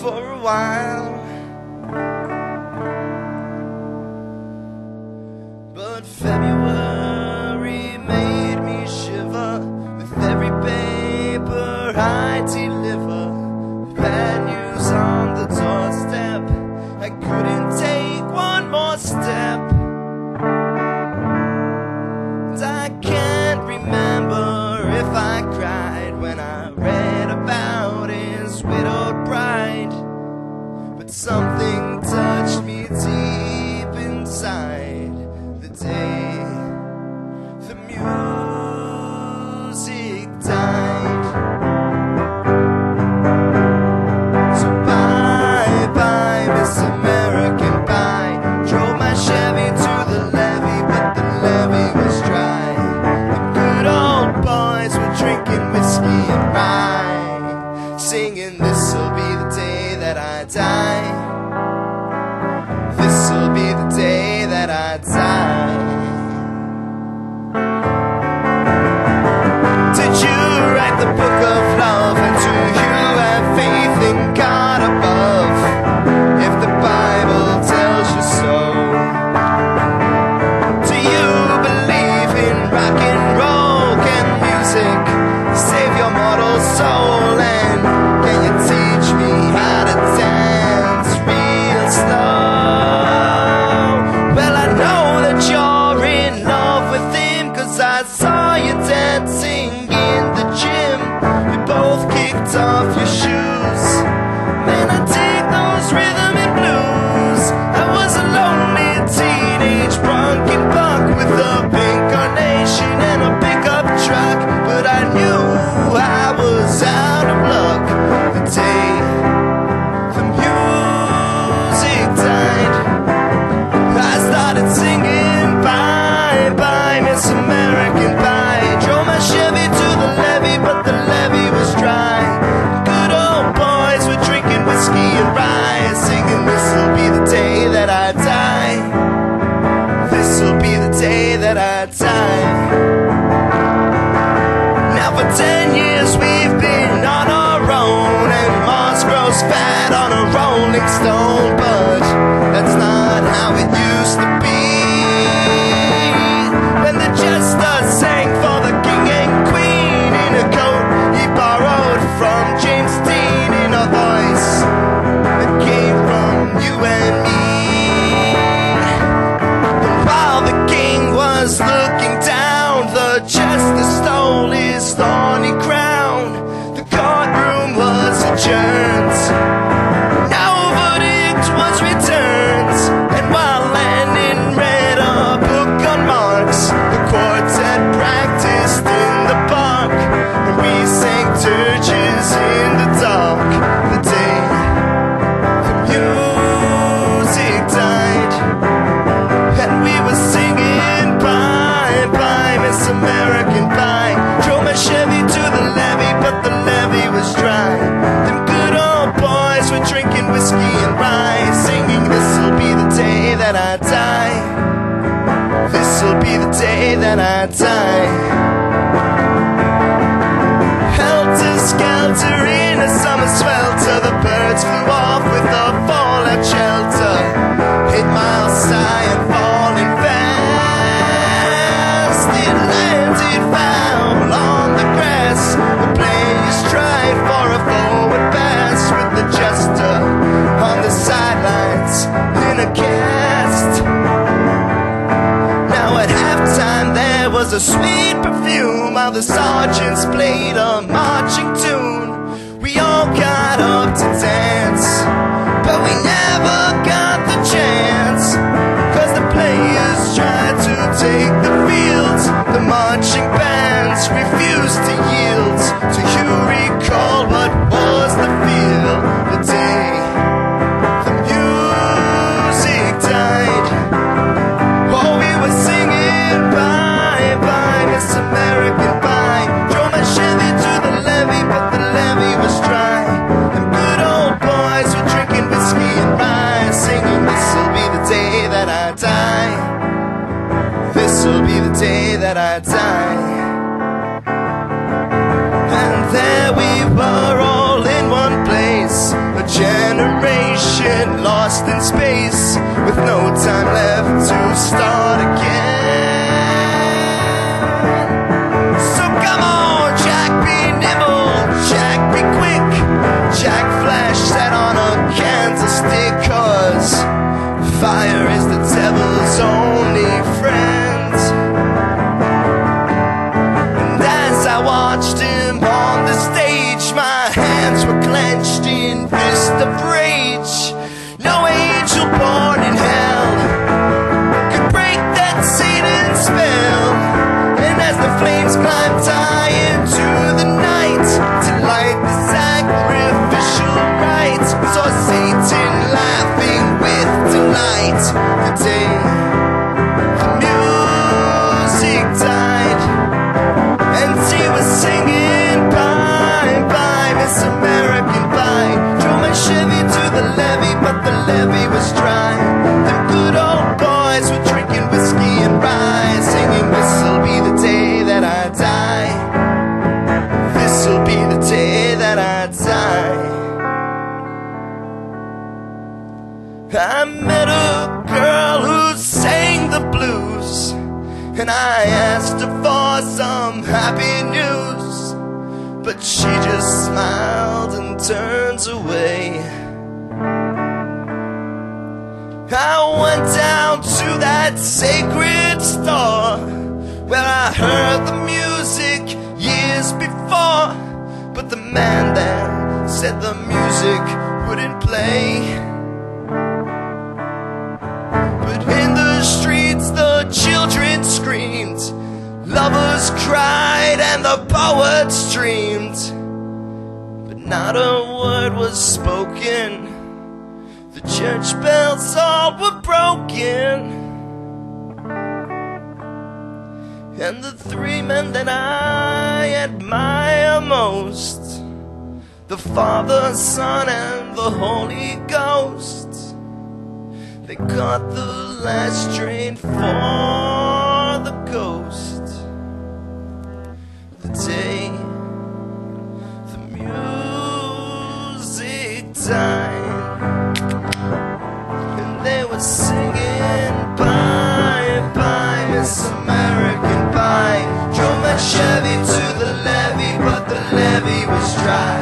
for a while, but February made me shiver with every paper I deliver. Bad news on the doorstep, I couldn't take one more step. And I can't remember if I cried when I read about his widowed bride, but something touched me deep inside the day the music died. So bye bye Miss American Pie. Drove my Chevy to the levee, but the levee was dry. The good old boys were drinking whiskey and rye, singing this'll be the day that I die. This'll be the day that I die. Did you write the book of love, and do you have faith in God above? If the Bible tells you so, do you believe in rock and roll? Can music save your mortal soul? And can you teach me how to dance real slow? Well, I know that you're in love with him, 'cause I saw you dancing in the gym. We both kicked off your shoes. Man, I dig those rhythm and blues. I was a lonely teenage drunken buck with a pink carnation and a pickup truck, but I knew I was out of luck the day the music died. I started singing bye bye Miss American Pie. Drove my Chevy to the levee, but the levee was dry. Good old boys were drinking whiskey and rye, singing this'll be the day that I die. This'll be the day that I die. Now for 10 years we've been on our own, and Mars grows fat on a rolling stone, but that's not how it used to be. When the jester sang for the king and queen in a coat he borrowed from James Dean, in a voice that came from you and me. And while the king was looking down, the jester stole his thorny crown. The courtroom was adjourned, no verdict was returned, and while Landon read a book on Marx, the court had practiced in the park, and we sang dirges in the dark the day the music died. And we were singing bye bye Miss American Pie. Drove my Chevy to the levee, but the levee was dry. Them good old boys were drinking whiskey and rye, singing this'll be the day that I die. This'll be the day that I die. Helter skelter in a summer swelter, the birds flew off with a fallout shelter. 8 miles high and falling fast, it landed foul on the grass. The players tried for a forward pass, with the jester on the sidelines in a cast. Now at halftime there was a sweet perfume, while the sergeants played a marching tune. We all got up to dance, but we never got the chance, 'cause the players tried to take the field. The marching bands refused to yield. Do you recall what was the feel the day the music died? Oh, we were singing bye bye Miss American Pie. Drove my Chevy to the levee, but the levee was dry. And good old boys were drinking whiskey and rye, singing this'll be the day that I die. This'll be the day that I die. and lost in space, with no time left to start again. So come on, Jack, be nimble, Jack, be quick, Jack Flash sat on a candlestick, 'cause fire is the devil's only friend. And as I watched him on the stage, my hands were clenched in fist of rage. No angel born in hell could break that Satan spell. And as the flames climbed high into the night to light the sacrificial rite, saw Satan laughing with delight the day the music died. And he was singing bye bye Miss American Pie. Drove my Chevy to the levee, but the levee was dry. Them good old boys were drinking whiskey and rye, singing this'll be the day that I die, this'll be the day that I die. I met a girl who sang the blues, and I asked her for some happy news, but she just smiled and turned away. I went down to that sacred store where I heard the music years before, but the man there said the music wouldn't play. But in the streets the children screamed, lovers cried and the poets dreamed, but not a word was spoken. The church bells all were broken, and the three men that I admire most, the Father, Son, and the Holy Ghost, they caught the last train for the coast. The day the music died, and they were singing bye bye Miss American Pie. Drove my Chevy to the levee, but the levee was dry.